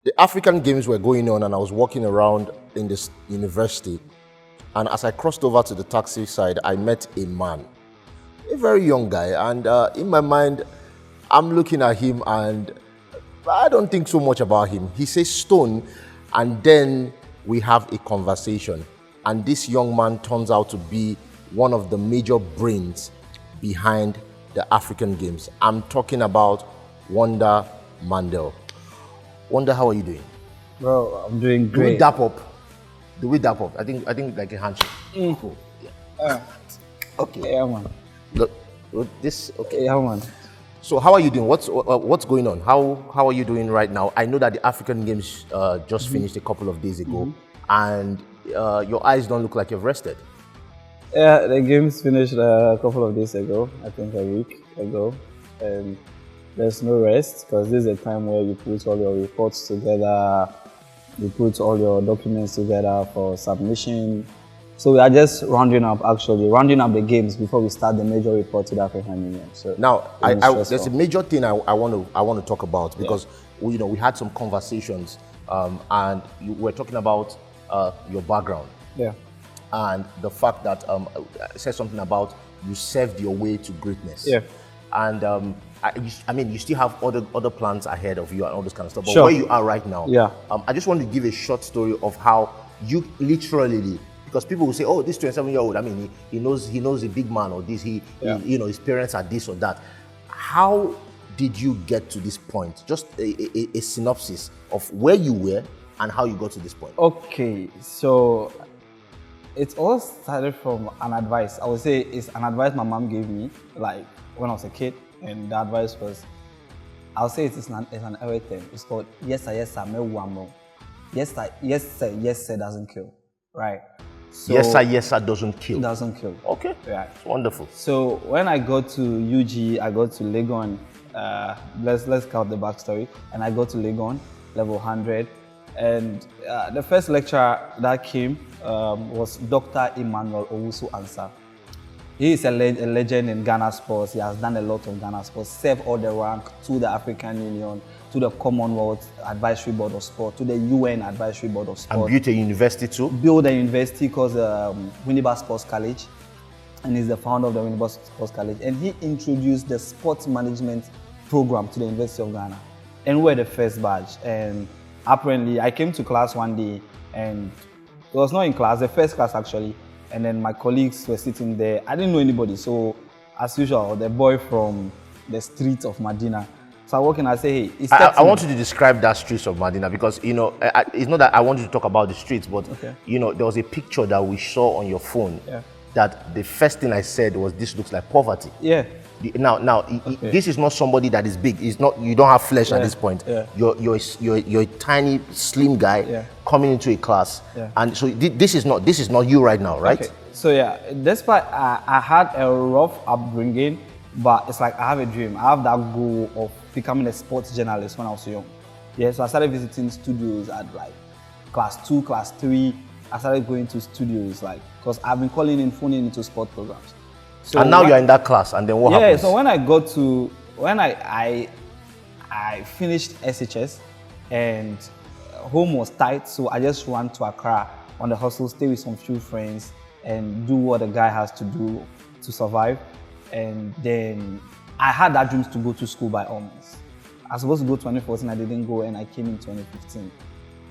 The African Games were going on, and I was walking around in this university. And as I crossed over to the taxi side, I met a man, a very young guy. And in my mind, I'm looking at him and I don't think so much about him. He says Stone, and then we have a conversation. And this young man turns out to be one of the major brains behind the African Games. I'm talking about Wonder Mandel. Wonder, how are you doing? Bro, I'm doing Do we great. dap up? Do we dap up? I think like a handshake. Cool. Yeah. Okay. Yeah, man. Look, this. Okay. Yeah, man. So how are you doing? What's going on? How are you doing right now? I know that the African Games just finished a couple of days ago, and your eyes don't look like you've rested. Yeah, the games finished a couple of days ago, I think a week ago. And there's no rest because this is a time where you put all your reports together, you put all your documents together for submission. So we are just rounding up the games before we start the major report to the African Union. So Now, it's there's a major thing I want to talk about because we had some conversations and you were talking about your background. Yeah. And the fact that I said something about you served your way to greatness. Yeah. And I mean, you still have other plans ahead of you and all this kind of stuff. But Sure. where you are right now, Yeah. I just want to give a short story of how you literally, because people will say, "Oh, this 27-year-old. I mean, he knows a big man or this. He his parents are this or that." How did you get to this point? Just a synopsis of where you were and how you got to this point. Okay, so it all started from an advice. I would say it's an advice my mom gave me, like when I was a kid, and the advice was, I'll say it's an early thing. It's called yes sir, me wamo. Yes sir doesn't kill, right? So Yes sir doesn't kill. doesn't kill. Okay, Right. it's wonderful. So when I got to UG, I got to Legon. Let's count the backstory. And I got to Legon, level 100. And the first lecturer that came was Dr. Emmanuel Owusu Ansah. He is a legend in Ghana sports. He has done a lot of Ghana sports, served all the rank to the African Union, to the Commonwealth Advisory Board of Sport, to the UN Advisory Board of Sport. And built a university too. Built a university called Winneba Sports College, and he's the founder of the Winneba Sports College. And he introduced the sports management program to the University of Ghana. And we were the first batch. And apparently, I came to class one day, and it was not in class, the first class actually. And then my colleagues were sitting there. I didn't know anybody, so as usual, the boy from the streets of Medina. So I walk in, I say, hey, it's I want you to describe that streets of Medina because it's not that I want you to talk about the streets, but Okay. there was a picture that we saw on your phone. Yeah. That the first thing I said was, "This looks like poverty." Yeah. Now, this is not somebody that is big. It's not. You don't have flesh at this point. Yeah. You're a tiny, slim guy coming into a class, Yeah. and so this is not you right now, right? Okay. So yeah, despite I had a rough upbringing, but it's like I have a dream. I have that goal of becoming a sports journalist when I was young. Yeah, so I started visiting studios at like class 2, class 3. I started going to studios because I've been phoning into sport programs. So And now you're in that class, and then what yeah, happens? so when I finished SHS and home was tight, so I just ran to Accra on the hustle, stay with some few friends and do what a guy has to do to survive. And then I had that dreams to go to school by all means. I was supposed to go 2014, I didn't go, and I came in 2015.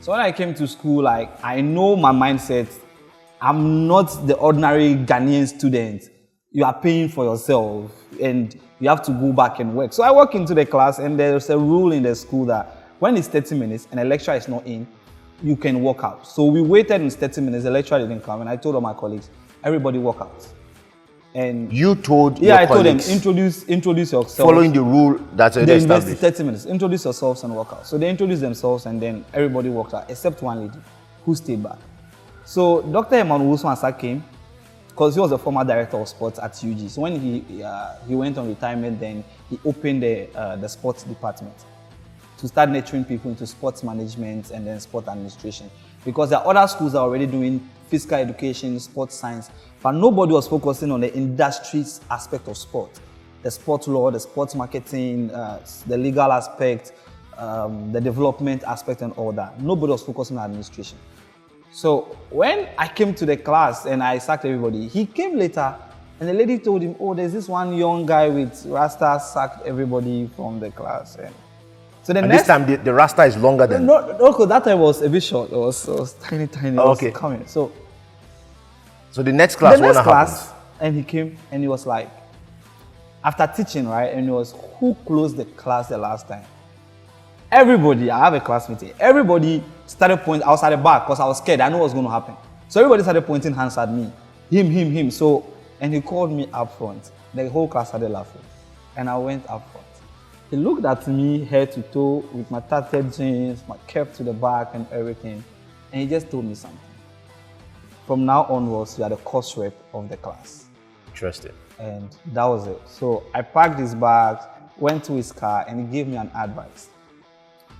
So when I came to school, I know my mindset, I'm not the ordinary Ghanaian student. You are paying for yourself and you have to go back and work. So I walk into the class and there's a rule in the school that when it's 30 minutes and a lecturer is not in, you can walk out. So we waited in 30 minutes, the lecturer didn't come, and I told all my colleagues, everybody walk out. And you told yeah, your I told them, colleagues, introduce yourself. following the rule that's already They invested established. 30 minutes, introduce yourselves and walk out. So they introduced themselves and then everybody walked out, except one lady who stayed back. So Dr. Emmanuel Ansah came, because he was the former director of sports at UG. So when he went on retirement, then he opened the sports department to start nurturing people into sports management and then sport administration. Because there are other schools that are already doing physical education, sports science, but nobody was focusing on the industry aspect of sport. The sport law, the sports marketing, the legal aspect, the development aspect and all that. Nobody was focusing on administration. So when I came to the class and I sacked everybody, he came later and the lady told him, oh, there's this one young guy with Rasta sacked everybody from the class. And so the this time the Rasta is longer than... No, because that time was a bit short. It was tiny. It was coming. So the next class, the next class, and he came and he was like, after teaching, right? And it was, who closed the class the last time? Everybody, I have a class meeting. Everybody started pointing. I was at the back because I was scared. I knew what was going to happen. So everybody started pointing hands at me. Him. So, and he called me up front. The whole class started laughing. And I went up front. He looked at me head to toe with my tattered jeans, my cap to the back and everything. And he just told me something. From now onwards, you are the course rep of the class. Interesting. And that was it. So I packed his bags, went to his car, and he gave me an advice.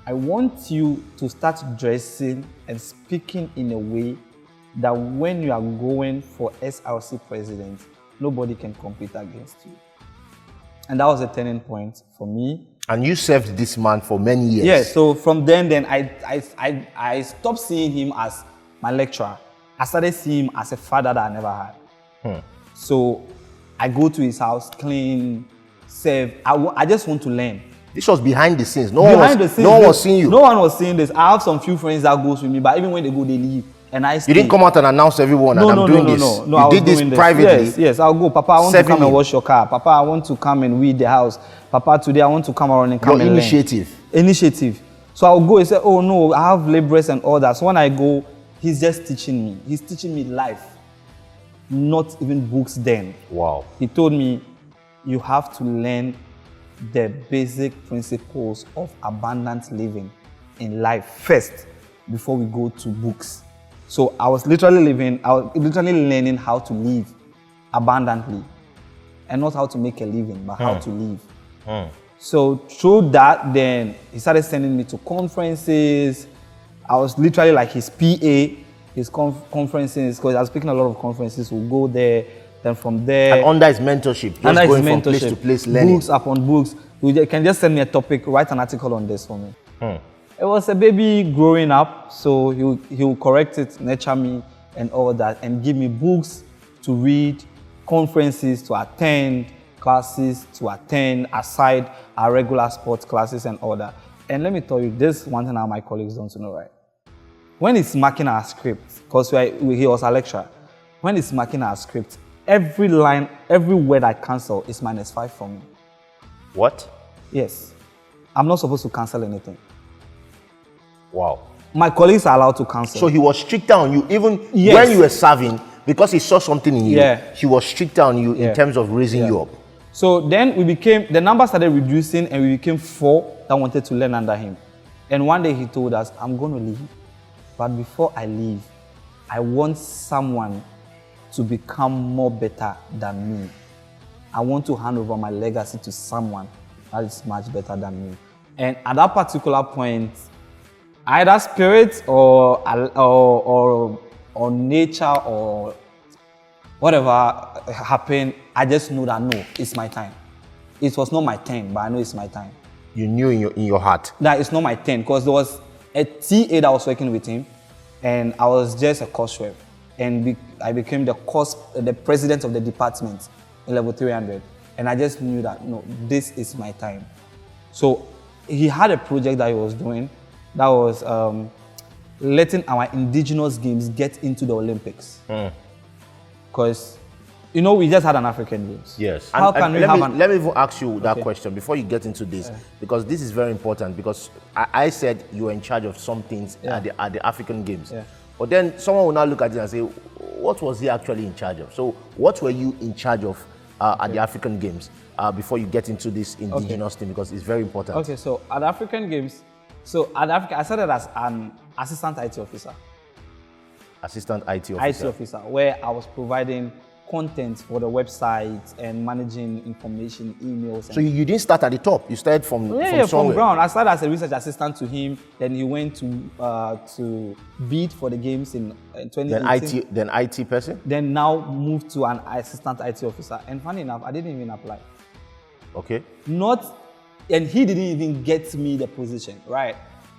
I want you to start dressing and speaking in a way that when you are going for SRC president, nobody can compete against you. And that was a turning point for me. And you served this man for many years. Yeah, so from then I stopped seeing him as my lecturer. I started seeing him as a father that I never had. So I go to his house, clean, serve. I just want to learn. This was behind the scenes. No one was seeing you. No one was seeing this. I have some few friends that goes with me, but even when they go, they leave. And I stay. You didn't come out and announce to everyone that I'm doing this. No, you did this privately. Yes, I'll go. Papa, I want to come and wash your car. Papa, I want to come and weed the house. Papa, today I want to come around and come and initiative. Learn. Initiative. So I'll go and say, oh no, I have laborers and all that. So when I go, he's just teaching me. He's teaching me life, not even books then. Wow. He told me, you have to learn the basic principles of abundant living in life first before we go to books. So I was literally learning how to live abundantly and not how to make a living, but how to live. So through that, then he started sending me to conferences. I was literally like his PA, his conferences, because I was speaking a lot of conferences. We'll go there. Then from there, and under his mentorship, just going from place to place, learning. Books upon books. You can just send me a topic, write an article on this for me. It was a baby growing up, so he will correct it, nurture me, and all that, and give me books to read, conferences to attend, classes to attend, aside our regular sports classes and all that. And let me tell you, this one thing my colleagues don't know, right? When he's marking our script, because he was a lecturer, when he's marking our script, every line, every word I cancel is -5 for me. What? Yes. I'm not supposed to cancel anything. Wow. My colleagues are allowed to cancel. So he was stricter on you, even when you were serving, because he saw something in you. He was stricter on you in terms of raising you up. So then the number started reducing and we became 4 that wanted to learn under him. And one day he told us, I'm going to leave. But before I leave, I want someone to become more better than me. I want to hand over my legacy to someone that is much better than me. And at that particular point, either spirit or nature or whatever happened, I just knew that no, it's my time. It was not my turn, but I know it's my time. You knew in your heart that it's not my turn, because there was a TA that was working with him, and I was just a course rep. And I became the president of the department in level 300. And I just knew that, no, this is my time. So he had a project that he was doing that was letting our indigenous games get into the Olympics. Because, we just had an African Games. Yes. How can we have let me even ask you that question before you get into this, because this is very important, because I said you were in charge of some things at the African Games. But then someone will now look at it and say, what was he actually in charge of? So what were you in charge of at the African Games before you get into this indigenous thing, because it's very important? Okay, so at the African Games, I started as an assistant IT officer. Assistant IT officer. IT officer, where I was providing content for the website and managing information, emails. So you didn't start at the top. You started from somewhere. From ground. I started as a research assistant to him. Then he went to bid for the games in 2018. Then IT person. Then now moved to an assistant IT officer. And funny enough, I didn't even apply. Okay. Not and he didn't even get me the position, right?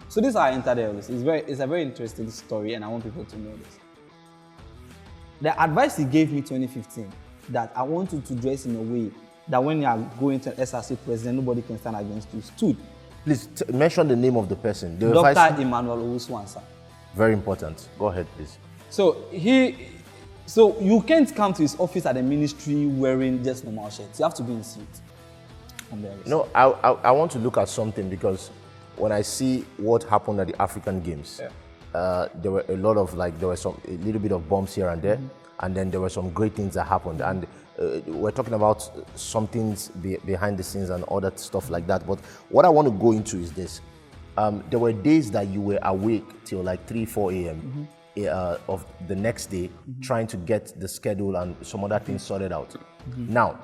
So this is how I entered the LOC. It's a very interesting story, and I want people to know this. The advice he gave me 2015, that I want you to dress in a way that when you are going to an SRC president, nobody can stand against you, stood. Please mention the name of the person. The Dr. advice... Emmanuel Owusu-Ansah. Very important. Go ahead, please. So you can't come to his office at the ministry wearing just normal shirts. You have to be in suit. No, I want to look at something, because when I see what happened at the African Games, there were a lot of, like, there was a little bit of bombs here and there, and then there were some great things that happened. And we're talking about some things behind the scenes and all that stuff like that. But what I want to go into is this. There were days that you were awake till like 3, 4 a.m. Of the next day, trying to get the schedule and some other things sorted out. Now,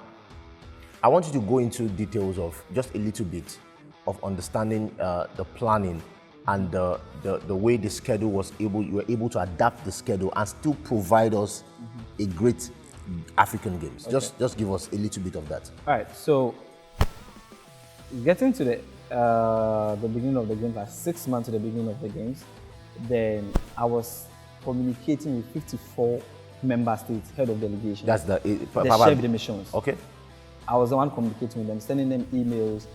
I want you to go into details of just a little bit of understanding the planning and the way the schedule was you were able to adapt the schedule and still provide us a great African Games. Okay. Just give us a little bit of that. All right, so getting to the beginning of the games, like 6 months to the beginning of the games, then I was communicating with 54 member states, head of delegation. That's the chef de missions. Okay. I was the one communicating with them, sending them emails,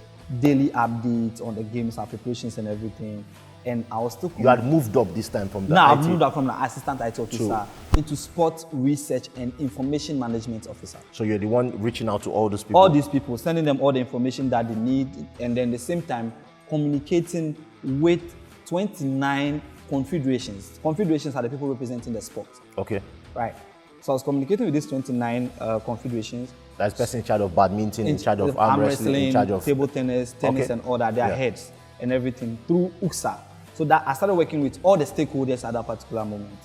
daily updates on the games, our preparations and everything. And I was still... You had moved up this time from the No, IT? I've moved up from the assistant IT officer into sport research and information management officer. So you're the one reaching out to all those people? All these people, sending them all the information that they need, and then at the same time communicating with 29 confederations. Confederations are the people representing the sport. Okay. Right. So I was communicating with these 29 confederations. That's person in charge of badminton, in charge of arm wrestling, in charge of table tennis, and all that. Their heads and everything through UCSA. So that I started working with all the stakeholders at that particular moment.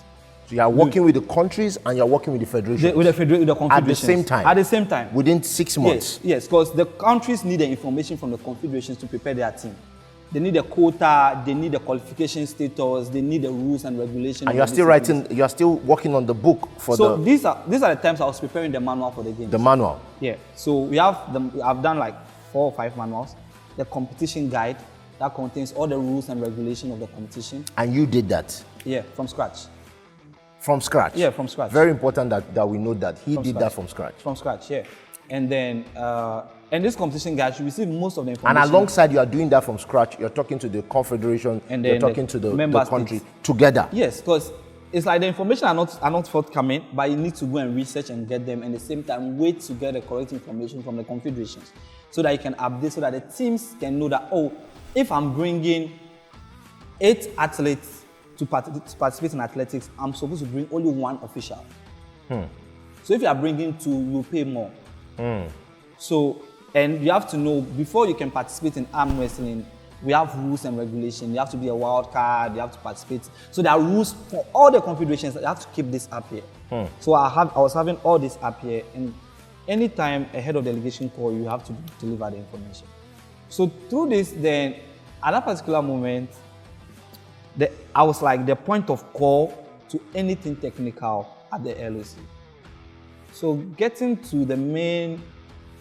So you are working with the countries and you are working with the federations? With the confederations. At the same time? At the same time. Within 6 months? Yes, because the countries need the information from the confederations to prepare their team. They need the quota, they need the qualification status, they need the rules and regulations. And you are still writing, you are still working on the book for So these are the times I was preparing the manual for the games. The manual? Yeah. So I've done like 4 or 5 manuals. The competition guide that contains all the rules and regulations of the competition. And you did that? Yeah, from scratch. From scratch? Yeah, from scratch. Very important that we know that he did that from scratch. From scratch, yeah. And then, and this competition guide, you receive most of the information. And alongside you are doing that from scratch, you're talking to the confederation, and then you're talking to the country together. Yes, because it's like the information are not forthcoming, but you need to go and research and get them, and at the same time wait to get the correct information from the confederations, so that you can update, so that the teams can know that, oh, if I'm bringing 8 athletes to participate in athletics, I'm supposed to bring only 1 official. So if you are bringing 2, you pay more. So, and you have to know, before you can participate in arm wrestling, we have rules and regulations. You have to be a wild card, you have to participate. So there are rules for all the confederations that you have to keep this up here. So I was having all this up here, and anytime a head of delegation call, you have to deliver the information. So through this, then, at that particular moment, I was like the point of call to anything technical at the LOC. So getting to the main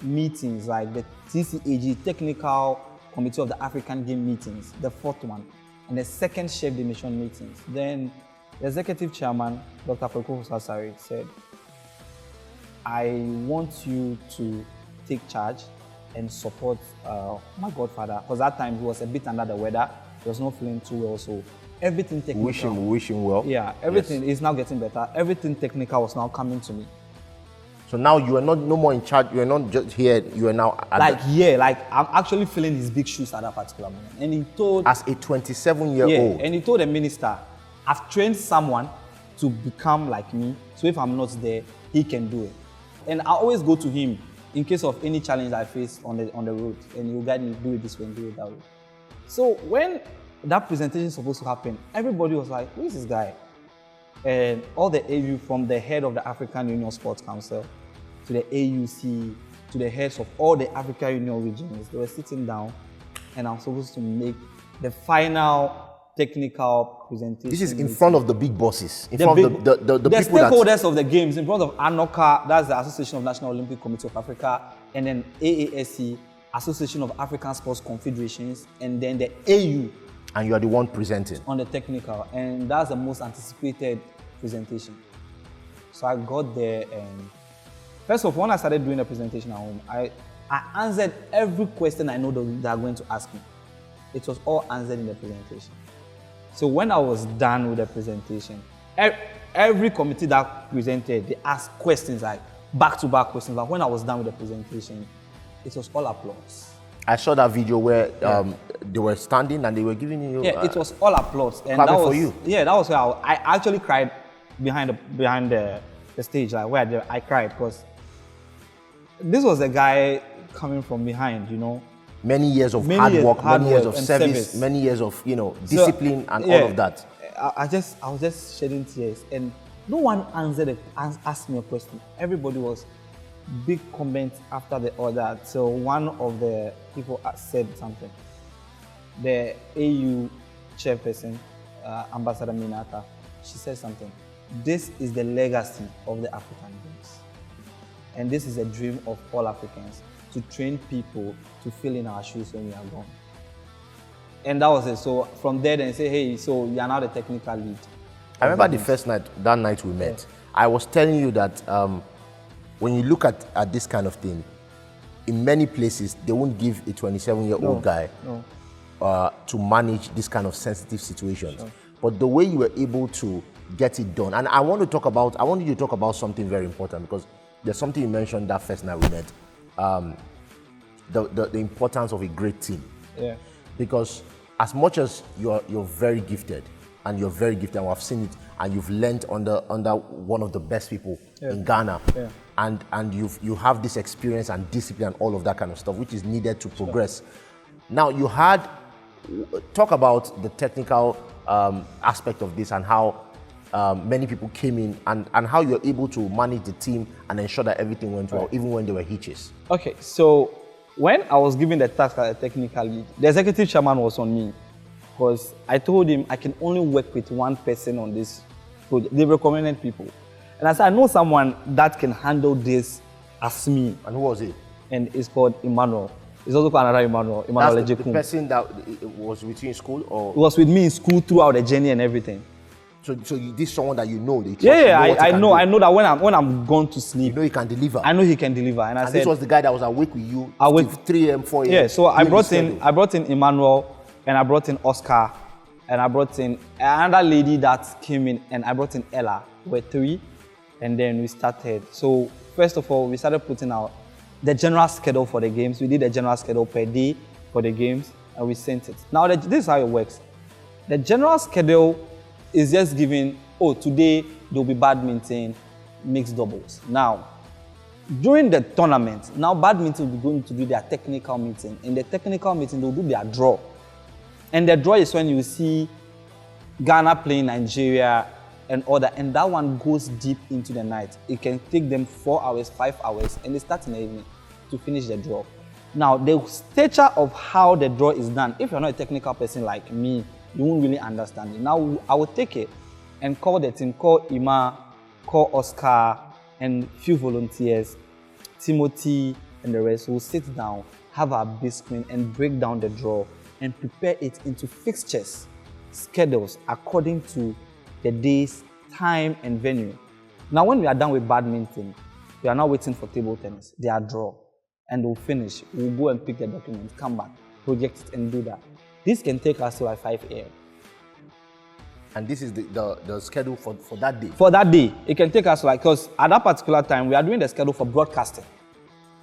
meetings, like the TCAG, Technical Committee of the African Game meetings, the 4th one, and the 2nd Chef de Mission meetings, then the executive chairman, Dr. Kwaku Hosasari, said, I want you to take charge and support my godfather, because that time he was a bit under the weather. He was not feeling too well, so everything technical. We wish him well. Yeah, everything is now getting better. Everything technical was now coming to me. So now you are no more in charge. You are not just here. You are now I'm actually filling his big shoes at that particular moment. And he told, as a 27-year-old, and he told the minister, I've trained someone to become like me. So if I'm not there, he can do it. And I always go to him in case of any challenge I face on the road, and he'll guide me, do it this way and do it that way. So when that presentation was supposed to happen, everybody was like, who is this guy? And all the AU, from the head of the African Union Sports Council to the AUC, to the heads of all the African Union regions, they were sitting down, and I was supposed to make the final technical presentation. This is in front of the big bosses, in front of the people stakeholders of the games, in front of ANOCA, that's the Association of National Olympic Committee of Africa, and then AASC, Association of African Sports Confederations, and then the AU. And you are the one presenting? On the technical, and that's the most anticipated presentation. So I got there, and first of all, when I started doing the presentation at home, I answered every question I know that they are going to ask me. It was all answered in the presentation. So when I was done with the presentation, every committee that presented, they asked questions, like back-to-back questions. But when I was done with the presentation, it was all applause. I saw that video where they were standing and they were giving you... Yeah, it was all applause. And that was for you? Yeah, that was where I actually cried behind the stage, like where I cried, because this was a guy coming from behind, you know. Many years of hard work, many years of service, many years of, discipline and all of that. I was just shedding tears, and no one asked me a question. Everybody was big comments after the other. So one of the people said something. The AU chairperson, Ambassador Minata, she said something. This is the legacy of the African Games. And this is a dream of all Africans, to train people to fill in our shoes when we are gone. And that was it. So from there, then say, hey, so you're now the technical lead. I remember the first night, that night we met, I was telling you that when you look at this kind of thing, in many places, they won't give a 27-year-old guy to manage this kind of sensitive situations. Sure. But the way you were able to get it done, and I want you to talk about something very important, because there's something you mentioned that first night we met, the importance of a great team. Yeah. Because as much as you're very gifted, and I've seen it, and you've learned under one of the best people in Ghana, and you have this experience and discipline and all of that kind of stuff, which is needed to progress. Sure. Now talk about the technical aspect of this, and how many people came in, and how you're able to manage the team and ensure that everything went well, even when there were hitches. Okay, so when I was given the task as a technical lead, the executive chairman was on me, because I told him I can only work with one person on this project. They recommended people. And I said, I know someone that can handle this as me. And who was it? And it's called Emmanuel. It's also called another Emmanuel. That's the person that was with you in school? Or? It was with me in school throughout the journey and everything. So this is someone that you know? I know that when I'm gone to sleep, you know he can deliver. I know he can deliver. And I said, this was the guy that was awake with you till 3 a.m., 4 a.m. Yeah, so I brought in Emmanuel, and I brought in Oscar, and I brought in another lady that came in, and I brought in Ella. We're 3, and then we started. So first of all, we started putting out the general schedule for the games. We did a general schedule per day for the games, and we sent it. Now this is how it works. The general schedule is just giving, today there'll be badminton, mixed doubles. Now, during the tournament, now badminton will be going to do their technical meeting. In the technical meeting, they'll do their draw. And the draw is when you see Ghana playing Nigeria and all that, and that one goes deep into the night. It can take them 4 hours, 5 hours, and they start in the evening to finish the draw. Now, the stature of how the draw is done, if you're not a technical person like me, you won't really understand it. Now, I will take it and call the team, call Ima, call Oscar, and few volunteers, Timothy, and the rest. We'll sit down, have our big screen, and break down the draw, and prepare it into fixtures, schedules, according to the day's time and venue. Now, when we are done with badminton, we are now waiting for table tennis. They are draw, and we'll finish. We'll go and pick the documents, come back, project it, and do that. This can take us to like 5 a.m. And this is the schedule for that day? For that day. It can take us because at that particular time, we are doing the schedule for broadcasting.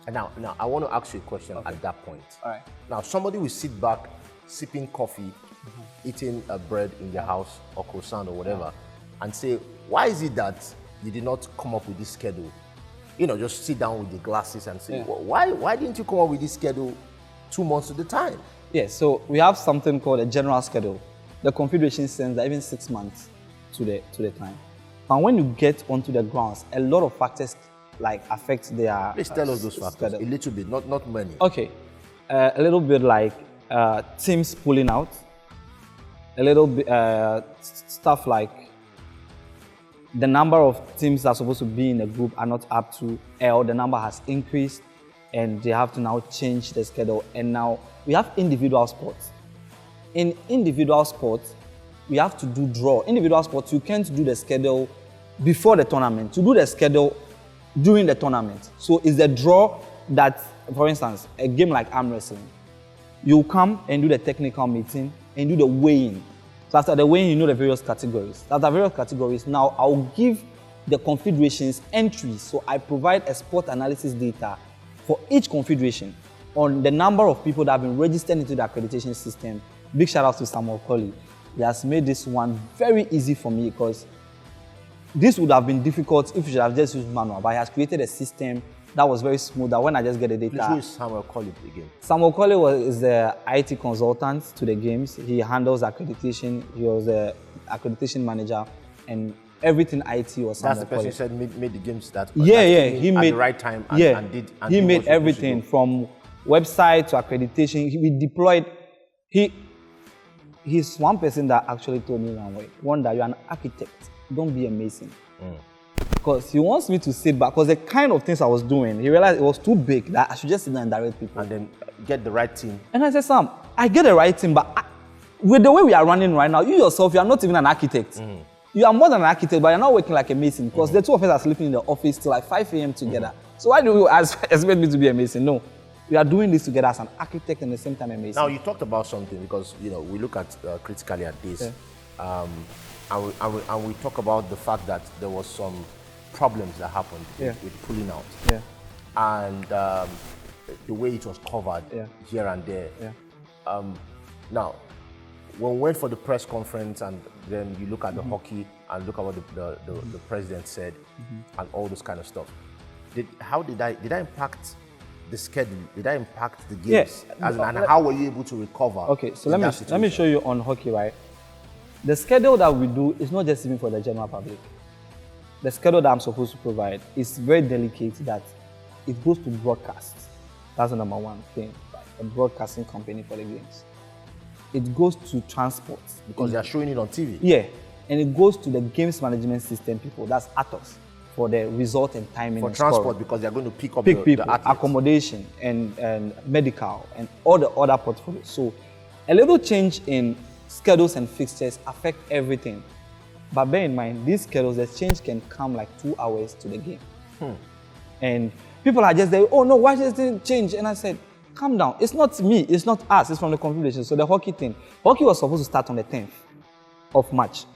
And now I want to ask you a question at that point. All right. Now, somebody will sit back, sipping coffee, eating a bread in their house or croissant or whatever, and say, why is it that you did not come up with this schedule? Just sit down with the glasses and say, why didn't you come up with this schedule 2 months to the time? Yes, so we have something called a general schedule. The Confederation sends that even 6 months to the time. And when you get onto the grounds, a lot of factors affect their Please tell us those factors, a little bit, not many. Okay, a little bit like teams pulling out, a little bit stuff like the number of teams that are supposed to be in a group are not up to L, the number has increased. and they have to now change the schedule. And now we have individual sports. In individual sports, we have to do draw. Individual sports, you can't do the schedule before the tournament. To do the schedule during the tournament. So it's a draw that, for instance, a game like arm wrestling, you come and do the technical meeting and do the weighing. So after the weighing, you know the various categories. After various categories, now I'll give the confederations entries. So I provide a sport analysis data for each confederation on the number of people that have been registered into the accreditation system. Big shout out to Samuel Colley. He has made this one very easy for me because this would have been difficult if you should have just used manual, but he has created a system that was very smooth that when I just get the data. Who is Samuel Colley again? Samuel Colley is the IT consultant to the games. He handles accreditation. He was the accreditation manager and everything IT was Samuel That's the person Colley. you said made the games that He at made the right time and did. And he did made what he was everything supposed from website to accreditation. We deployed. He's one person that actually told me one day, you're an architect, don't be a mason. Because he wants me to sit back, because the kind of things I was doing, he realized it was too big that I should just sit down and direct people. And then get the right team. And I said, Sam, I get the right team, but with the way we are running right now, you yourself, you are not even an architect. You are more than an architect, but you're not working like a mason, because the two of us are sleeping in the office till like 5 a.m. together. So why do you expect me to be a mason? No. We are doing this together as an architect and at the same time a mason. Now, you talked about something because, we look at critically at this. And we talk about the fact that there was some problems that happened with pulling out. And the way it was covered here and there. Now, when we went for the press conference and then you look at the hockey and look at what the president said and all this kind of stuff, did that impact the schedule? Did that impact the games? And how were you able to recover? Okay, so let me show you on hockey, right? The schedule that we do is not just even for the general public. The schedule that I'm supposed to provide is very delicate that it goes to broadcast. That's the number one thing, right? A broadcasting company for the games. It goes to transport. Because they're showing it on TV? Yeah, and it goes to the games management system people, that's ATOS, for the result and timing for and transport scoring. Because they're going to pick up people, the athletes. accommodation and medical and all the other portfolios. So a little change in schedules and fixtures affect everything. But bear in mind, these schedules, the change can come like 2 hours to the game. And people are just there, oh no, why does it change? And I said, calm down. It's not me, it's not us, it's from the confederation. So the hockey thing, hockey was supposed to start on the 10th of March.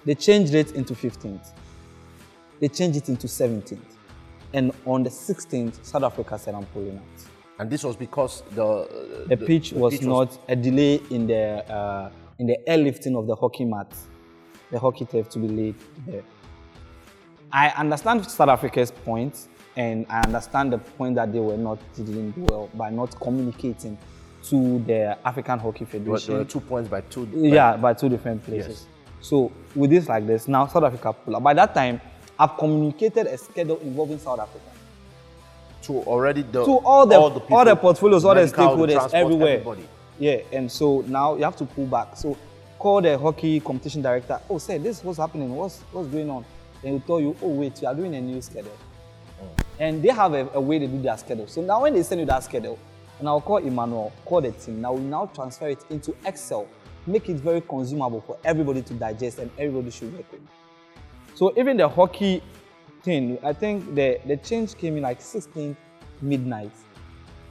They changed it into 15th. They changed it into 17th. And on the 16th, South Africa said, I'm pulling out. And this was because the pitch was not a delay in the airlifting of the hockey mat, the hockey tape to be laid there. I understand South Africa's point, and I understand the point that they didn't do well by not communicating to the African Hockey Federation. There were 2 points by two. By two different places. Yes. So with this like this, now South Africa pull out. By that time, I've communicated a schedule involving South Africa. To already to all the portfolios, all the medical, stakeholders, everywhere. Everybody. Yeah, and so now you have to pull back. So call the hockey competition director. Oh, say this is what's happening. What's going on? Then he'll tell you, oh wait, you are doing a new schedule. And they have a way to do their schedule. So now when they send you that schedule, and I'll call Emmanuel, call the team. Now we now transfer it into Excel, make it very consumable for everybody to digest and everybody should work with. So even the hockey thing, I think the change came in like 16th midnight,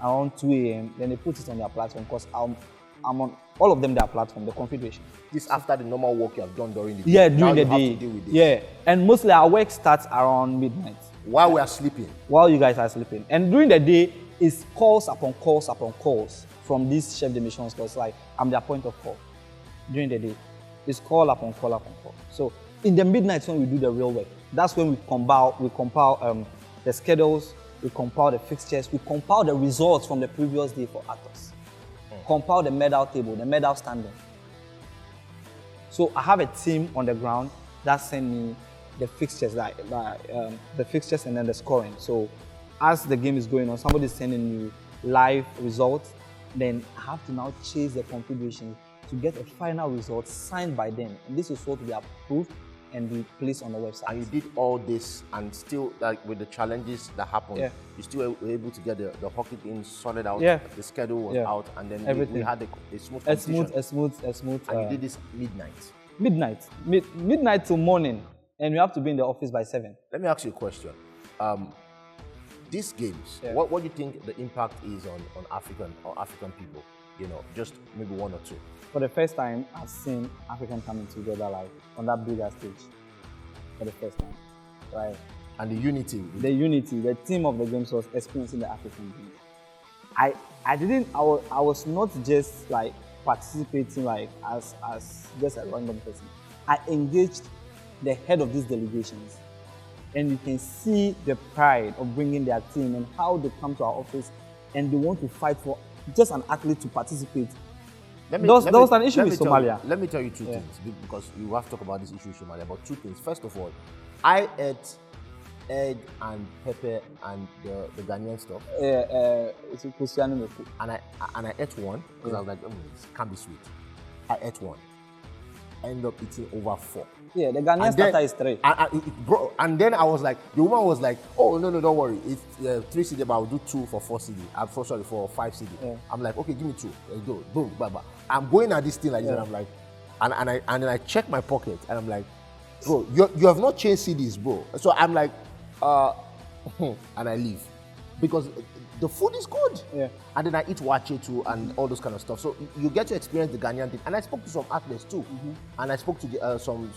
around 2 a.m. Then they put it on their platform because I'm on all of them their platform, the confederation. This after the normal work you have done during the day. Yeah, during the now day. You have to deal with this. Yeah, and mostly our work starts around midnight. While we are sleeping. While you guys are sleeping. And during the day, it's calls upon calls upon calls from these chef de missions because like I'm their point of call. During the day, it's call upon call upon call. So in the midnight when we do the real work, that's when we compile the schedules, we compile the fixtures, we compile the results from the previous day for ATOS. Compile the medal table, the medal standing. So I have a team on the ground that send me the fixtures, the fixtures and then the scoring. So as the game is going on, somebody is sending you live results, then I have to now chase the confederation to get a final result signed by them. And this is what we approve and be placed on the website. And you did all this, and still, like, with the challenges that happened, Yeah. you still were able to get the hockey thing sorted out. Yeah. The schedule was Yeah. out, and then Everything. we had a smooth A competition. smooth. And you did this midnight. Midnight till morning, and we have to be in the office by 7. Let me ask you a question. These games, Yeah. what do you think the impact is on African people? You know, just maybe one or two. For the first time, I've seen African coming together like on that bigger stage. For the first time, right? And the unity. The team of the games was experiencing the African game. I was not just like participating like as just a random person. I engaged the head of these delegations, and you can see the pride of bringing their team and how they come to our office and they want to fight for just an athlete to participate. There was an issue with Somalia. Let me tell you two things, because you have to talk about this issue with Somalia. But two things. First of all, I ate egg and pepper and the Ghanaian stuff. And I ate one because I was like, this can't be sweet. I ate one. Ended up eating over 4. Yeah, the Ghanaian starter is 3. And then I was like, the woman was like, oh, no, don't worry. It's 3 CD, but I'll do 2 for 4 CD. For 5 CD. Yeah. I'm like, okay, give me 2. Let's go. Boom, blah, blah. I'm going at this thing like this, and I'm like, and then I check my pocket, and I'm like, bro, you have not changed CDs, bro. So I'm like, and I leave. Because the food is good. Yeah. And then I eat wache too and all those kind of stuff. So you get to experience the Ghanaian thing. And I spoke to some athletes too. And I spoke to some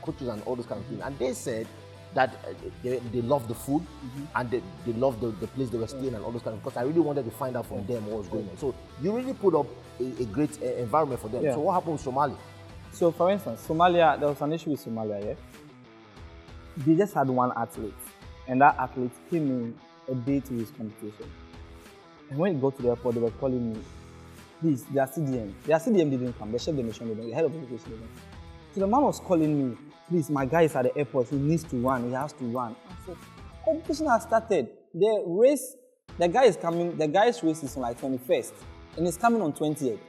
coaches and all those kind of things. And they said that they love the food and they love the place they were staying and all those kind of, because I really wanted to find out from them what was going on. So you really put up a great environment for them. Yeah. So what happened with Somalia? So for instance, Somalia, there was an issue with Somalia, yeah? They just had one athlete, and that athlete came in a day to his competition. And when he got to the airport, they were calling me, please, their CDM didn't come, the chef de mission didn't, the head of education didn't. So the man was calling me, please, my guy is at the airport, he needs to run, he has to run. I said, competition has started. The guy's race is on like 21st, and he's coming on 20th.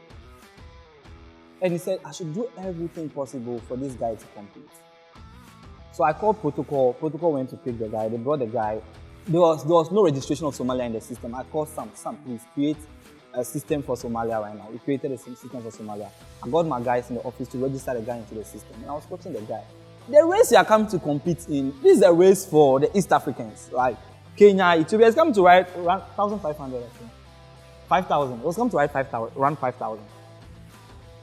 And he said, I should do everything possible for this guy to compete. So I called Protocol. Protocol went to pick the guy. They brought the guy. There was no registration of Somalia in the system. I called Sam, please create a system for Somalia right now. We created a system for Somalia. I got my guys in the office to register the guy into the system. And I was coaching the guy. The race you are coming to compete in, this is a race for the East Africans, like Kenya, Ethiopia. It's coming to ride around 1,500, I think. 5,000. It was coming to ride 5,000, around 5,000.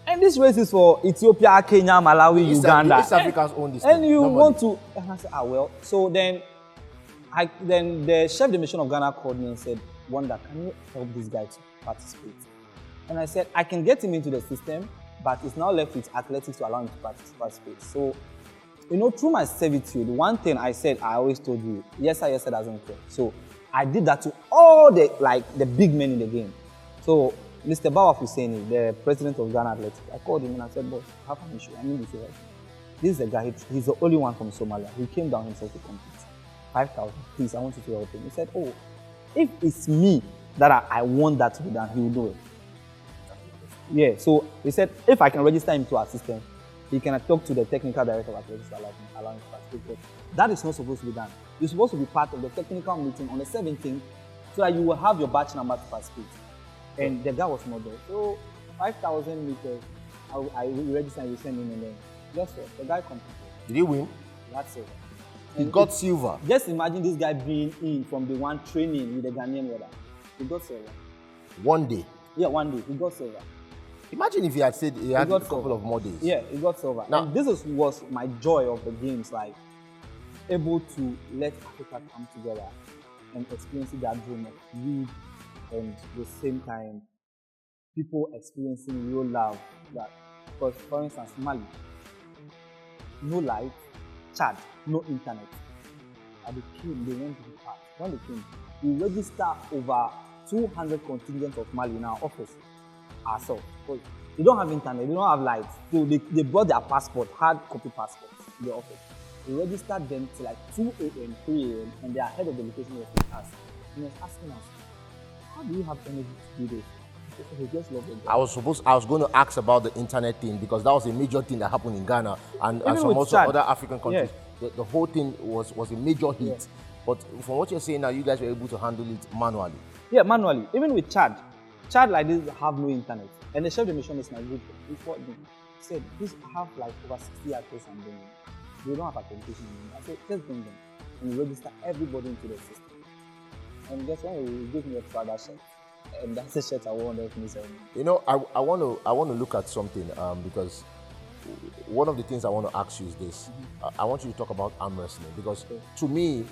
And this race is for Ethiopia, Kenya, Malawi, Uganda. East Africans own this. And you want to, and I said, well. So then the chef de mission of Ghana called me and said, Wanda, can you help this guy to participate? And I said, I can get him into the system, but it's now left with athletics to allow him to participate. So, through my servitude, one thing I said, I always told you, yes sir doesn't care. So I did that to all the big men in the game. So Mr. Bawa Husseini, the president of Ghana Athletics, I called him and I said, boss, I have an issue. I need this help. This is a guy, he's the only one from Somalia. He came down himself to compete. 5,000, please, I want you to help him. He said, oh, if it's me that I want that to be done, he will do it. Yeah, so he said, if I can register him to our system, he can talk to the technical director of athletics to allow him to participate. But that is not supposed to be done. You're supposed to be part of the technical meeting on the 17th so that you will have your batch number to participate. And the guy was not there. So 5,000 meters, I registered and we sent him, and then guess what? The guy competed. Did he win? That's silver. He got silver. Just imagine this guy being in from the one training with the Ghanaian weather. He got silver. One day? Yeah, one day. He got silver. Imagine if he had said he had a couple of more days. Yeah, he got silver. Now, and this was my joy of the games, like able to let Africa come together and experience that dream of league, and at the same time, people experiencing real love. That, because, for instance, Mali, no light, Chad, no internet. And they came, they went to the park. When they came, we registered over 200 contingents of Mali in our office ourselves. Because they don't have internet, they don't have lights. So they brought their passport, hard copy passports in the office. We registered them till like 2 a.m., 3 a.m., and their head of the location was with us. And he was asking us, how do you have energy to do this? He just loved the I was going to ask about the internet thing because that was a major thing that happened in Ghana and some also Chad. other African countries. The whole thing was a major hit. But from what you're saying now, you guys were able to handle it manually. Yeah, manually. Even with Chad like this have no internet. And the chef de mission is my group. Before they said, this have like over 60 actors and then they don't have accreditation anymore. I said, just bring them and register everybody into the system. And guess what? He gave me a Prada shirt. And that's the shirt I wore on the opening ceremony. You know, I want to look at something because one of the things I want to ask you is this. I want you to talk about arm wrestling because to me,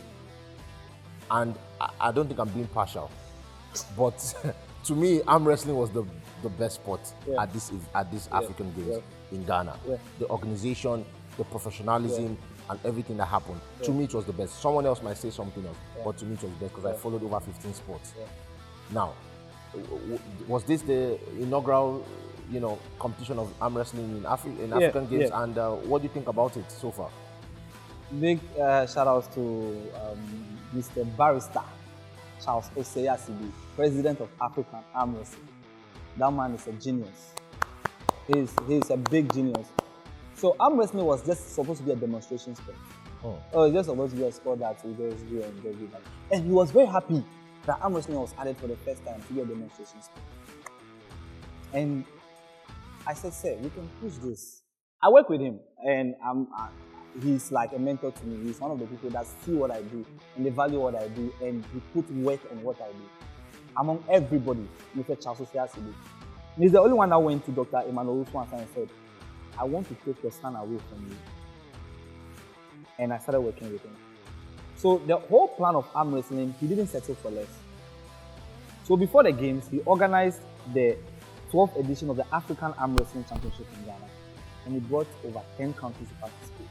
and I don't think I'm being partial, but to me, arm wrestling was the best sport at this African Games in Ghana. The organization, the professionalism, and everything that happened. To me, it was the best. Someone else might say something else, but to me, it was the best because I followed over 15 sports. Now, was this the inaugural, competition of arm wrestling in African Games? And what do you think about it so far? Big shout outs to Mr. Barrister Charles Osei-Asibi, President of African Arm Wrestling. That man is a genius. He's a big genius. So arm wrestling was just supposed to be a demonstration sport. It's just supposed to be a sport that we just do and just do that. And he was very happy that arm wrestling was added for the first time to be a demonstration sport. And I said, sir, we can push this. I work with him, and he's like a mentor to me. He's one of the people that see what I do and they value what I do, and he put work on what I do. Among everybody, Mr. Charles Osei-Asibi. He's the only one that went to Dr. Emmanuel Usman and said, I want to take your son away from you. And I started working with him. So the whole plan of arm wrestling, he didn't settle for less. So before the games, he organized the 12th edition of the African Arm Wrestling Championship in Ghana. And he brought over 10 countries to participate.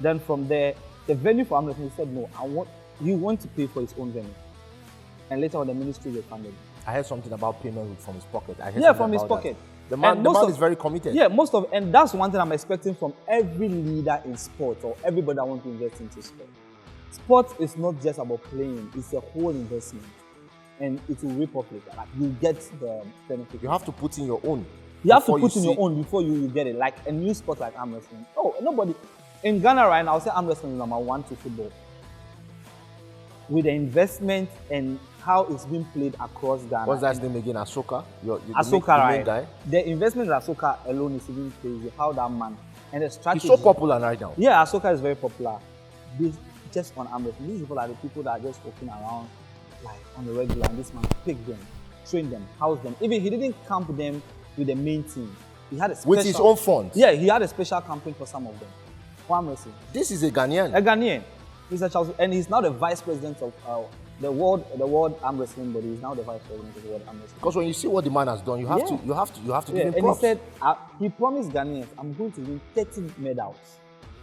Then from there, the venue for arm wrestling, he said, no, he wants to pay for his own venue. And later on, the ministry refunded him. I heard something about payment from his pocket. From his pocket. The man is very committed. Yeah, and that's one thing I'm expecting from every leader in sport or everybody that wants to invest into sport. Sport is not just about playing, it's a whole investment. And it will reap off later. Like, you get the benefit. You have to put in your own. You have to put in your own before you get it. Like a new sport like arm wrestling. Oh, nobody. In Ghana right now, I'll say arm wrestling is number 1 to football. With the investment and how it's being played across Ghana. What's that name again? Asoka? Asoka, right? Guy? The investment in Asoka alone is even crazy. How that man and the strategy. He's so popular right now. Yeah, Asoka is very popular. Just on arm wrestling. These people are the people that are just walking around like on the regular, and this man picked them, trained them, housed them. Even he didn't camp them with the main team. He had a special, with his own funds. Yeah, he had a special campaign for some of them. Arm wrestling. This is a Ghanaian. A Ghanaian. He's a Charles, and he's now the vice president of the world arm wrestling body. He's now the vice president of the world arm wrestling. Because when you see what the man has done, you have to give him props. And he said he promised Ghanaians, I'm going to win 30 medals,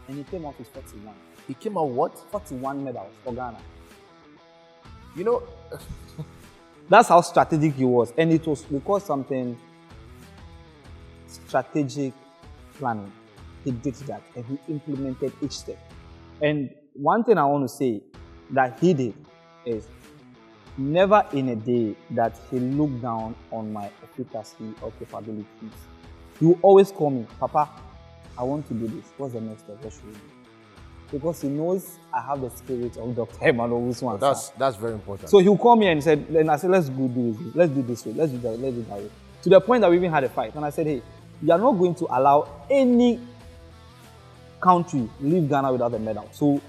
and he came out with 41. He came out what? 41 medals for Ghana. You know, that's how strategic he was, and it was because something strategic planning. He did that, and he implemented each step. And one thing I want to say that he did is never in a day that he looked down on my efficacy or capabilities. He will always call me, Papa, I want to do this. What's the next step? What should we do? Because he knows I have the spirit of Dr. Emmanuel Usman. That's very important. So he'll call me and said, and I said, let's go do this. Let's do this way. Let's do that. Let's do that way. To the point that we even had a fight. And I said, hey, you are not going to allow any country leave Ghana without a medal. So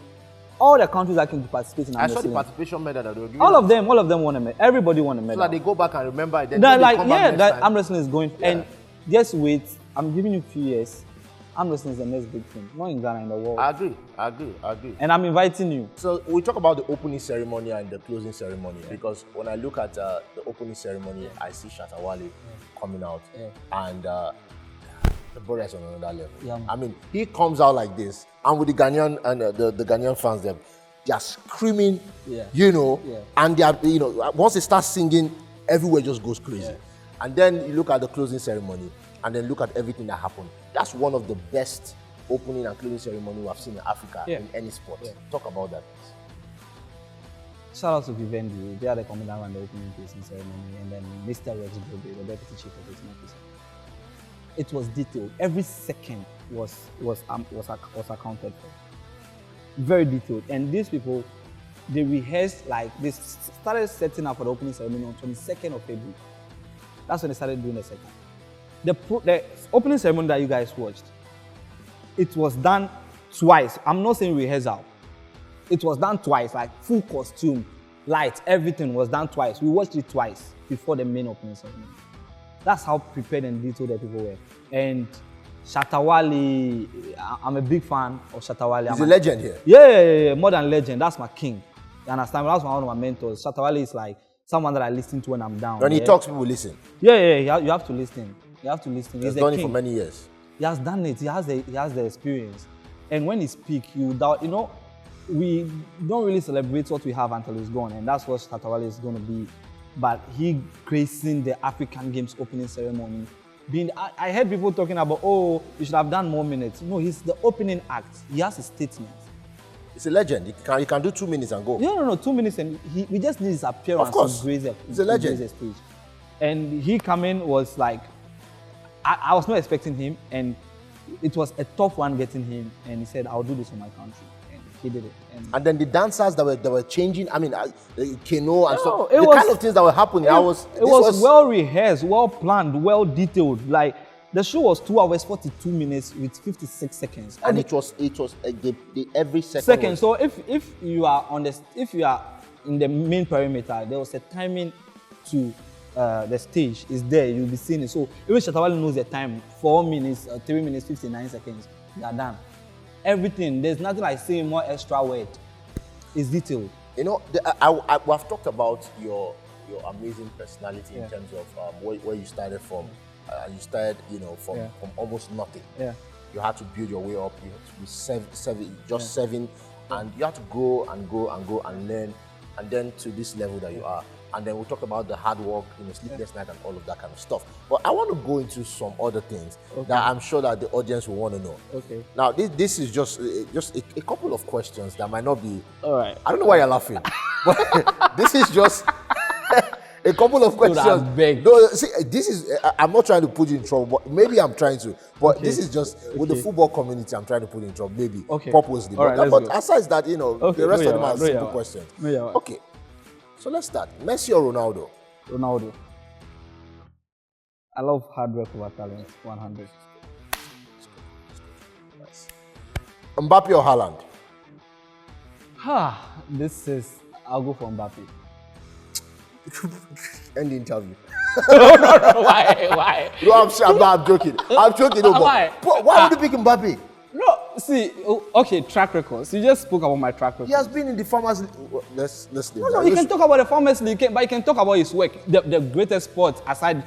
all the countries that can participate in I saw the participation medal that they were giving. all of them won a medal. Everybody won a medal. So that they go back and remember it. Then that arm wrestling is going. Yeah. And just wait. I'm giving you a few years. Arm wrestling is the next big thing. Not in Ghana, in the world. I agree. And I'm inviting you. So we talk about the opening ceremony and the closing ceremony because when I look at the opening ceremony, I see Shatta Wale coming out and the brother is on another level. Yeah. I mean, he comes out like this, and with the Ghanaian and the Ghanaian fans, they are screaming, and they are, once they start singing, everywhere just goes crazy. Yeah. And then you look at the closing ceremony, and then look at everything that happened. That's one of the best opening and closing ceremony we have seen in Africa in any sport. Yeah. Talk about that, please. Shout out to Vivendi. They are the commander and the opening closing ceremony, and then Mr. Rex Bobe, the deputy chief of the officer. It was detailed. Every second was accounted for. Very detailed. And these people, they rehearsed, like, they started setting up for the opening ceremony on 22nd of February. That's when they started doing the second. The opening ceremony that you guys watched, it was done twice. I'm not saying rehearsal. It was done twice, like full costume, lights, everything was done twice. We watched it twice before the main opening ceremony. That's how prepared and detailed the people were. And Shatta Wale, I'm a big fan of Shatta Wale. He's a legend here. Yeah, more than legend. That's my king. You understand? That's one of my mentors. Shatta Wale is like someone that I listen to when I'm down. When he talks, people listen. Yeah, you have to listen. You have to listen. He's done it for many years. He has done it. He has the experience. And when he speaks, you doubt, we don't really celebrate what we have until he's gone, and that's what Shatta Wale is going to be. But he gracing the African Games opening ceremony. I heard people talking about, oh, you should have done more minutes. No, he's the opening act. He has a statement. He's a legend. He can do 2 minutes and go. No, 2 minutes, and we just need his appearance. Of course, to grace he's a legend. The stage. And he coming was like, I was not expecting him, and it was a tough one getting him. And he said, "I'll do this for my country." He did it. And then the dancers that were changing, I mean, Keno and stuff, the kind of things that were happening. It was well rehearsed, well planned, well detailed. Like, the show was 2 hours 42 minutes with 56 seconds, and it was every second. So if you are in the main perimeter, there was a timing to the stage is there. You'll be seeing it. So even Shatta Wale knows the time: 4 minutes, 3 minutes, 59 seconds. They are done. Everything. There's nothing like saying more extra word. It's detailed. I've talked about your amazing personality in terms of where you started from. You started, from almost nothing. Yeah. You had to build your way up. You had to be serving, and you had to grow and grow and grow and learn, and then to this level that you are. And then we talked about the hard work, sleepless night and all of that kind of stuff. But I want to go into some other things that I'm sure that the audience will want to know. Okay. Now, this is just a couple of questions that might not be... All right. I don't know why you're laughing. But this is just a couple of questions. No, see, this is... I'm not trying to put you in trouble, but maybe I'm trying to. But this is just... With the football community, I'm trying to put you in trouble, maybe. Purposely. All right, but aside that, the rest of them are simple questions. Okay. So let's start. Messi or Ronaldo? Ronaldo. I love hard work over talent. 100. Nice. Mbappe or Haaland? I'll go for Mbappe. End the interview. No. Why? No, I'm joking. I'm joking. No, why would you pick Mbappe? No, see, okay, track records. You just spoke about my track record. He has been in the Farmers League. Let's leave that. No, you can talk about the Farmers League, but you can talk about his work. The greatest sport aside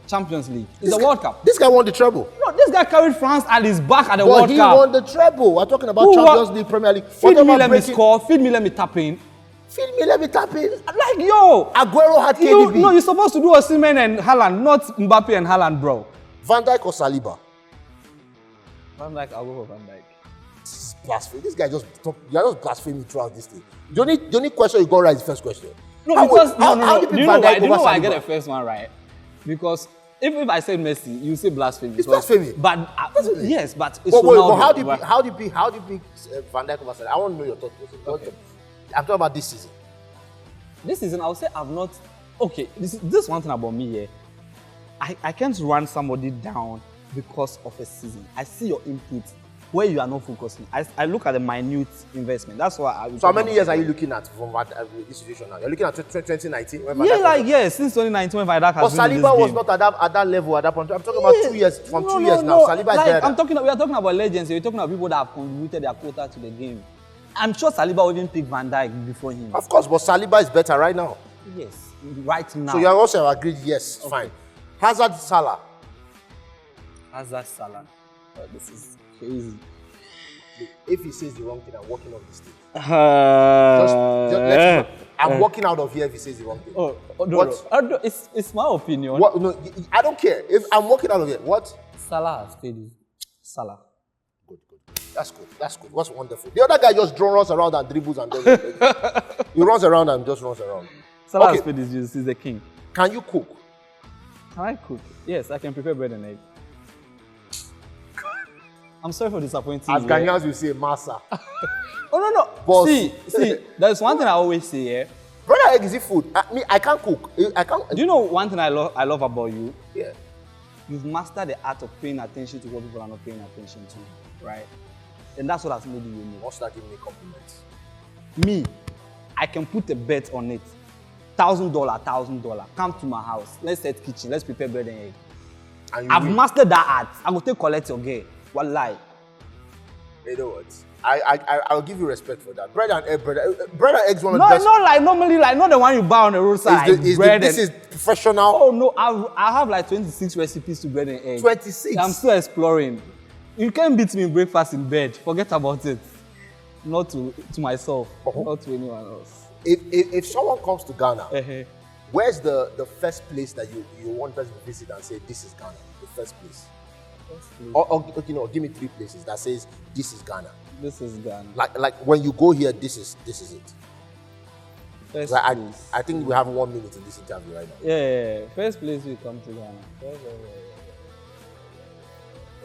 Champions League is the World Cup. This guy won the treble. No, this guy carried France at his back at the World Cup. But he won the treble. We're talking about Champions League, Premier League. Feed me, let me score. Feed me, let me tap in. Feed me, let me tap in. Like, yo. Aguero had KDB. No, you're supposed to do Osimhen and Haaland, not Mbappe and Haaland, bro. Van Dijk or Saliba? Van Dijk, I'll go for Van Dijk. This is blasphemy. This guy you're just blaspheming throughout this thing. The only question you got right is the first question. No, because do you know why I get the first one right? Because if I say Messi, you say blasphemy. It's blasphemy. But yes, but it's Ronaldo. But how do you pick Van Dijk over Saliba? I want to know your thought process. Okay. I'm talking about this season. This season, I would say I've not. Okay, this one thing about me here. I can't run somebody down because of a season. I see your input where you are not focusing. I look at the minute investment. That's why I. So how many years are you looking at from that institution now? You're looking at 2019. Since 2019 when Van Dijk has been in this game. But Saliba was not at that level at that point. I'm talking about 2 years. From 2 years now, Saliba is there. We are talking about legends. We're talking about people that have contributed their quota to the game. I'm sure Saliba would even pick Van Dijk before him. Of course, but Saliba is better right now. Yes, right now. So you also agreed, yes, okay. Fine. Hazard, Salah. Hazard, Salah. Oh, this is crazy. If he says the wrong thing, I'm walking off this thing. I'm walking out of here if he says the wrong thing. No. It's my opinion. What? No, I don't care. If I'm walking out of here, what? Salah has failed you. Salah. Good. That's good. That's good. That's wonderful. The other guy just runs around and dribbles and does he runs around and just runs around. Salah Spade is the king. Can you cook? Can I cook? Yes, I can prepare bread and egg. I'm sorry for disappointing As you. Ghanaians, you say masa. Oh, no. But See, there's one thing I always say, yeah. Bread and egg is it food? I can't cook. I can't. Do you know one thing I love about you? Yeah. You've mastered the art of paying attention to what people are not paying attention to, right? And that's what has made you unique. What's that giving me compliments? Me, I can put a bet on it. $1,000. Come to my house. Let's set kitchen. Let's prepare bread and egg. And I've mastered that art. I'm going to collect your girl. What lie? You know what? I'll give you respect for that. Bread and eggs one of the No, best. not like normally, like not the one you buy on the roadside. This is professional. Oh no, I have like 26 recipes to bread and egg. 26. I'm still exploring. You can't beat me in breakfast in bed. Forget about it. Not to myself, not to anyone else. If someone comes to Ghana, where's the first place that you want us to visit and say this is Ghana? The first place. Or give me 3 places that says this is Ghana. This is Ghana. Like when you go here, this is it. First I place. I think we have 1 minute in this interview right now. Yeah. First place we come to Ghana.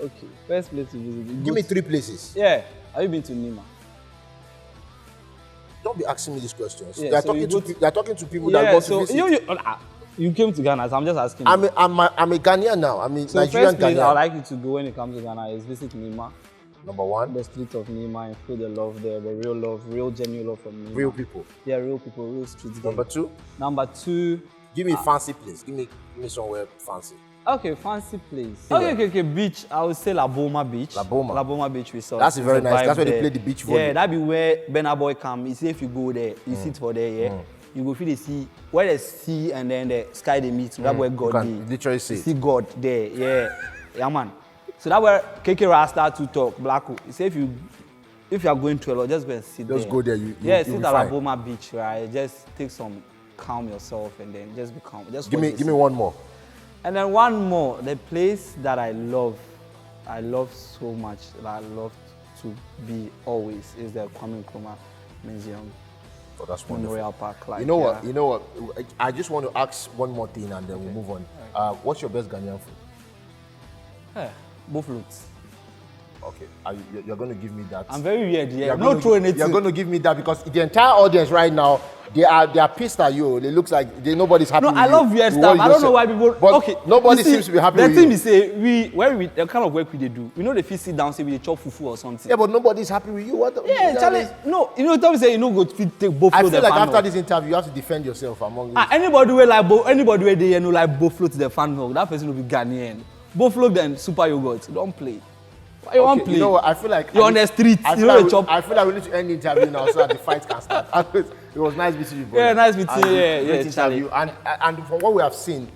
Okay. First place to visit. Give me 3 places. Yeah. Have you been to Nima? Don't be asking me these questions. Yeah, They're so talking to people that go to visit. You came to Ghana, so I'm just asking. I'm a Ghanaian now. I'm a so Nigerian first place Ghanaian. I'd like you to go when it comes to Ghana is visit Nima. Number 1. The streets of Nima and feel the love there, the real love, real genuine love from Nima. Real people. Yeah, real people, real streets. Number 2. Number 2. Give me a fancy place. Give me somewhere fancy. Okay, fancy place. Okay, beach. I would say La Boma Beach. La Boma Beach Resort. That's very nice. That's where they play the beach volley. Yeah, that be where Burna Boy come. You see if you go there, you sit for there, yeah. You go feel the sea, where the sea and then the sky they meet. That where God is. Literally see God there, yeah, man. So that where KK Rasta to talk Blacko. You say if you are going to a lot, just go and sit there. Just go there. Sit at La Boma Beach, right? Just take some calm yourself and then just be calm. Just give me one more. And then one more, the place that I love so much, that I love to be always, is the Kwame Nkrumah Museum. Oh, that's wonderful. Royal Park. Like, you know what? I just want to ask one more thing and then we'll move on. Right. What's your best Ghanaian food? Buffalo. Okay, you're going to give me that. I'm very weird, yeah. I'm not throwing anything. You're going to give me that because the entire audience right now, they are pissed at you. It looks like nobody's happy with you. No, I love weird stuff. I don't know why people... But okay, nobody seems to be happy with you. The thing is, the kind of work we do, we know the fish sit down, say we chop fufu or something. Yeah, but nobody's happy with you. Charlie, no, tell me say you know go take buffalo. I feel like after this interview, you have to defend yourself among you. Anybody where they like buffalo to the fan hog, that person will be Ghanaian. Buffalo then super yogurt, don't play. You won't play. You know what? I feel like you're on the street. I feel like we need to end the interview now so that the fight can start. It was nice meeting you, bro. Yeah, nice meeting you. Yeah, Charlie. And from what we have seen,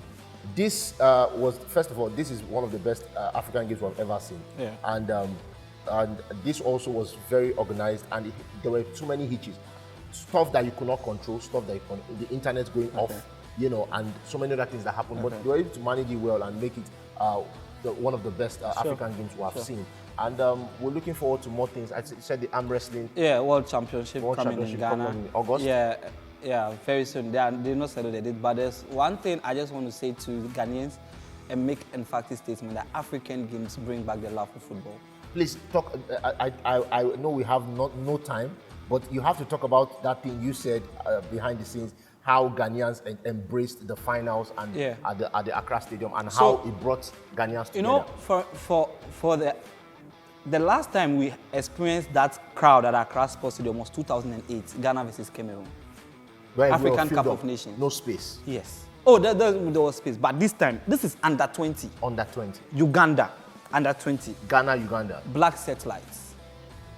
this was first of all, this is one of the best African games we've ever seen. Yeah. And this also was very organized, and there were too many hitches, stuff that you could not control, stuff that the internet going off, and so many other things that happened. But they were able to manage it well and make it one of the best African games we have seen. And we're looking forward to more things. I said the arm wrestling. Yeah, World Championship coming in Ghana. In August. Yeah, very soon. They're not celebrated it, but there's one thing I just want to say to Ghanaians and make an emphatic statement that African games bring back the love for football. Please talk. I know we have no time, but you have to talk about that thing you said behind the scenes. How Ghanaians embraced the finals and at the Accra Stadium, and how it brought Ghanaians together. For the last time we experienced that crowd at Accra Sports Stadium was 2008, Ghana versus Cameroon. African Cup of Nations. No space. Yes. Oh, there was space, but this time, this is under 20. Under 20. Uganda, under 20. Ghana, Uganda. Black satellites.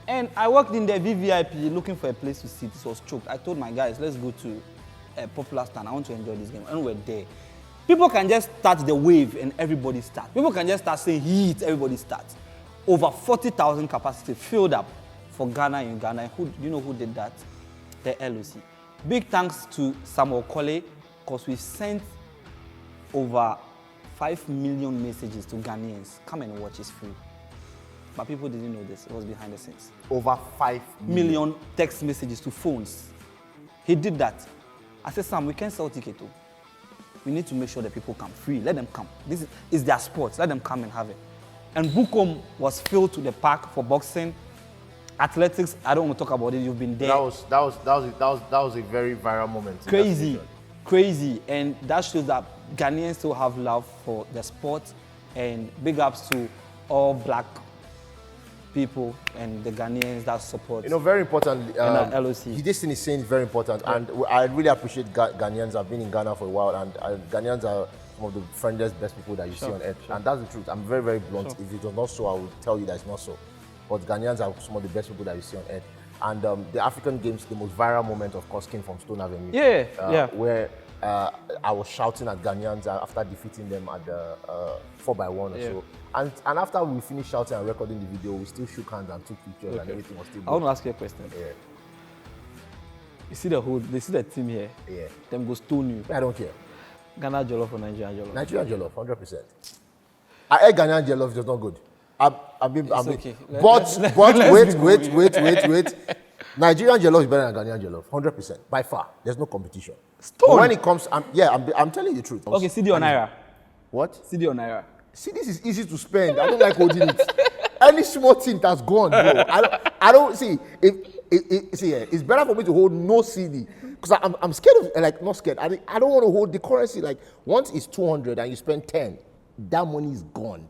And I walked in the VVIP looking for a place to sit. It was choked. I told my guys, let's go to a popular stand. I want to enjoy this game. And we're there. People can just start the wave and everybody starts. People can just start saying heat, everybody starts. Over 40,000 capacity filled up for Ghana in Ghana. Do you know who did that? The LOC. Big thanks to Samuel Kole, because we sent over 5 million messages to Ghanaians. Come and watch, it's free. but people didn't know this. It was behind the scenes. Over 5 million. Million text messages to phones. He did that. I said, Sam, we can't sell ticket too. We need to make sure that people come free. Let them come. This is their sport. Let them come and have it. And Bukom was filled to the park for boxing. Athletics, I don't want to talk about it. You've been there. That was a very viral moment. Crazy. And that shows that Ghanaians still have love for the sport. And big ups to all black people and the Ghanaians that support. Very important. LOC. This thing is saying is very important, and I really appreciate Ghanaians. I've been in Ghana for a while, and Ghanaians are some of the friendliest, best people that you see on earth, and that's the truth. I'm very, very blunt. If it was not so, I would tell you that it's not so. But Ghanaians are some of the best people that you see on earth. And the African Games, the most viral moment, of course, came from Stoneavenuee. Where I was shouting at Ghanaians after defeating them at the 4x1 or so. And after we finished shouting and recording the video, we still shook hands and took pictures and everything was still good. I want to ask you a question. Yeah. You see the team here? Yeah. Them go Stoneavenuee. I don't care. Ghana Jollof or Nigerian Jollof? Nigerian Jollof, 100%. I ate Ghanaian Jollof, it's not good. Okay. Wait. Nigerian Jollof is better than Ghanaian Jollof, 100%. By far. There's no competition. Stone. When it comes, I'm telling you the truth. Okay, CD or Naira? What? CD or Naira? See, this is easy to spend. I don't like holding it. Any small thing that's gone, bro. I don't see. It's better for me to hold no CD because I'm scared of not scared. I don't want to hold the currency. Like once it's 200 and you spend 10, that money is gone.